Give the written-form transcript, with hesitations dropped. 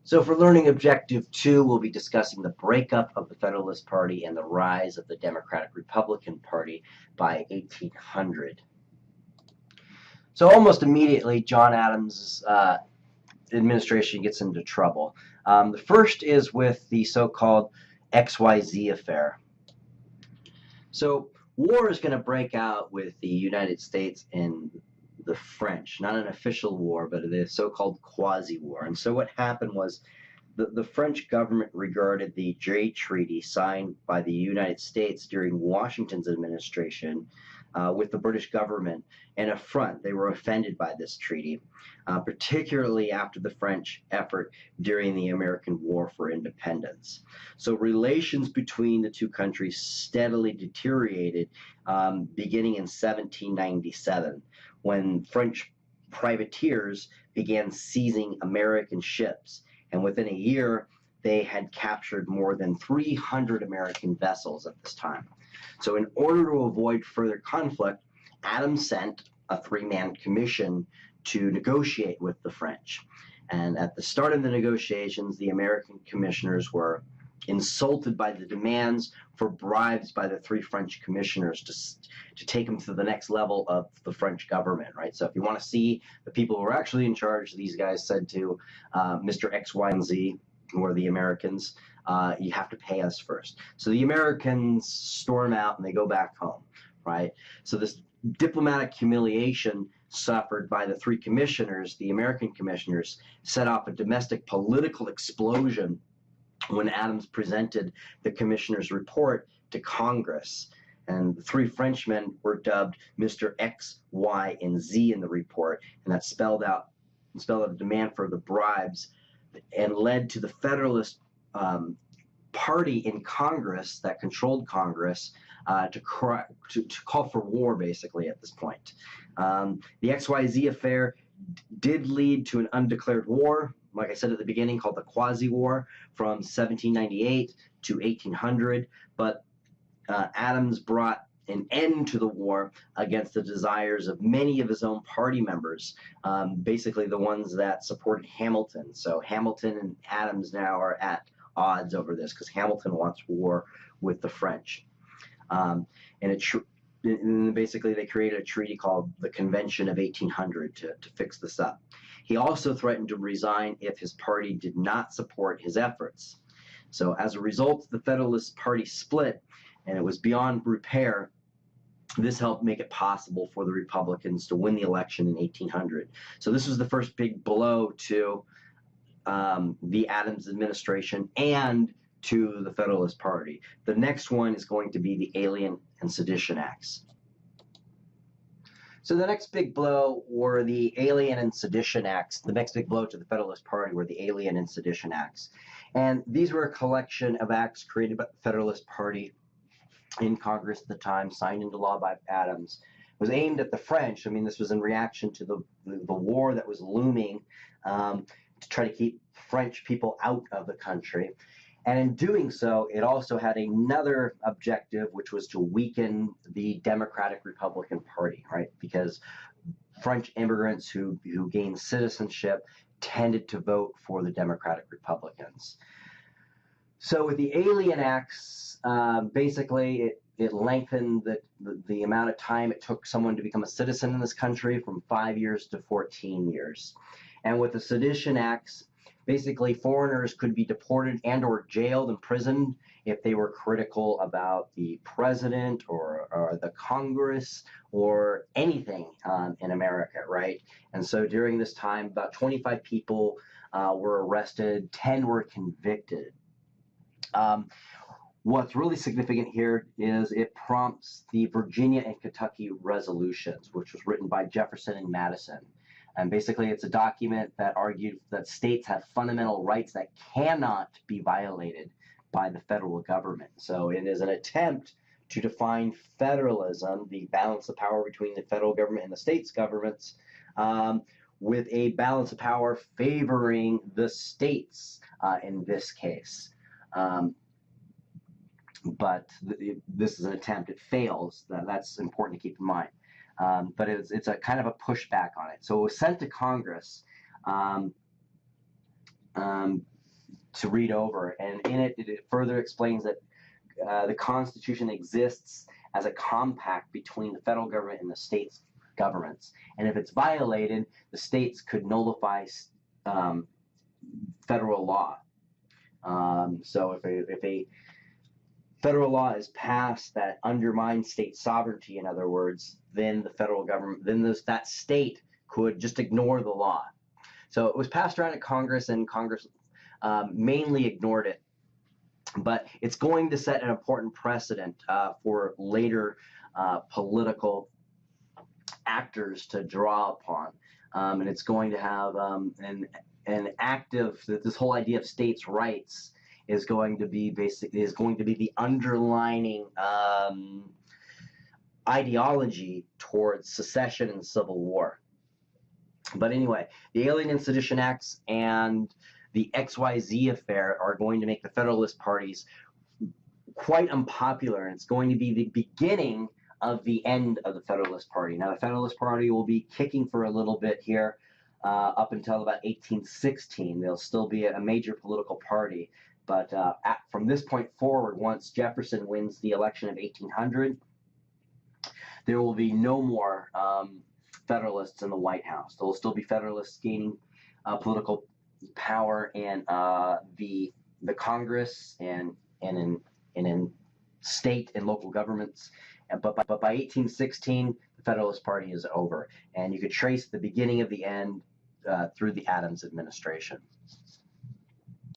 So for learning objective 2, we'll be discussing the breakup of the Federalist Party and the rise of the Democratic-Republican Party by 1800. So almost immediately, John Adams' administration gets into trouble. The first is with the so-called XYZ affair. So war is going to break out with the United States and the French, not an official war, but the so-called quasi-war. And so what happened was the French government regarded the Jay Treaty signed by the United States during Washington's administration with the British government an affront. They were offended by this treaty, particularly after the French effort during the American War for Independence. So relations between the two countries steadily deteriorated beginning in 1797, when French privateers began seizing American ships. And within a year, they had captured more than 300 American vessels at this time. So in order to avoid further conflict, Adams sent a three-man commission to negotiate with the French. And at the start of the negotiations, the American commissioners were insulted by the demands for bribes by the three French commissioners to take them to the next level of the French government, right? So if you want to see the people who are actually in charge, these guys said to Mr. X, Y, and Z, who are the Americans, you have to pay us first. So the Americans storm out and they go back home, right? So this diplomatic humiliation suffered by the three commissioners, the American commissioners, set off a domestic political explosion when Adams presented the commissioner's report to Congress. And the three Frenchmen were dubbed Mr. X, Y, and Z in the report, and that spelled out a demand for the bribes and led to the Federalist Party in Congress that controlled Congress to call for war, basically, at this point. The XYZ affair did lead to an undeclared war, like I said at the beginning, called the Quasi-War from 1798 to 1800, but Adams brought an end to the war against the desires of many of his own party members, basically the ones that supported Hamilton. So Hamilton and Adams now are at odds over this because Hamilton wants war with the French. And basically they created a treaty called the Convention of 1800 to fix this up. He also threatened to resign if his party did not support his efforts. So as a result, the Federalist Party split, and it was beyond repair. This helped make it possible for the Republicans to win the election in 1800. So this was the first big blow to the Adams administration and to the Federalist Party. The next one is going to be the Alien and Sedition Acts. So the next big blow were the Alien and Sedition Acts. The next big blow to the Federalist Party were the Alien and Sedition Acts. And these were a collection of acts created by the Federalist Party in Congress at the time, signed into law by Adams. It was aimed at the French. I mean, this was in reaction to the war that was looming to try to keep French people out of the country. And in doing so, it also had another objective, which was to weaken the Democratic-Republican Party, right? Because French immigrants who gained citizenship tended to vote for the Democratic-Republicans. So with the Alien Acts, basically it lengthened the amount of time it took someone to become a citizen in this country from 5 years to 14 years. And with the Sedition Acts, basically foreigners could be deported and or jailed, imprisoned if they were critical about the president or the Congress or anything in America, right? And so during this time, about 25 people were arrested, 10 were convicted. What's really significant here is it prompts the Virginia and Kentucky resolutions, which was written by Jefferson and Madison. And basically, it's a document that argued that states have fundamental rights that cannot be violated by the federal government. So it is an attempt to define federalism, the balance of power between the federal government and the states' governments, with a balance of power favoring the states in this case. But this is an attempt. It fails. That's important to keep in mind. But it's a kind of a pushback on it. So it was sent to Congress to read over, and in it, it further explains that the Constitution exists as a compact between the federal government and the states' governments, and if it's violated, the states could nullify federal law. So if a federal law is passed that undermines state sovereignty, in other words, then the federal government, then that state could just ignore the law. So it was passed around at Congress, and Congress mainly ignored it. But it's going to set an important precedent for later political actors to draw upon. And it's going to have an active, this whole idea of states' rights is going to be the underlining ideology towards secession and civil war. But anyway, the Alien and Sedition Acts and the XYZ affair are going to make the Federalist parties quite unpopular, and it's going to be the beginning of the end of the Federalist Party. Now, the Federalist Party will be kicking for a little bit here up until about 1816. They'll still be a major political party, but from this point forward, once Jefferson wins the election of 1800, there will be no more Federalists in the White House. There will still be Federalists gaining political power in the Congress and in state and local governments. But by 1816, the Federalist Party is over, and you could trace the beginning of the end through the Adams administration.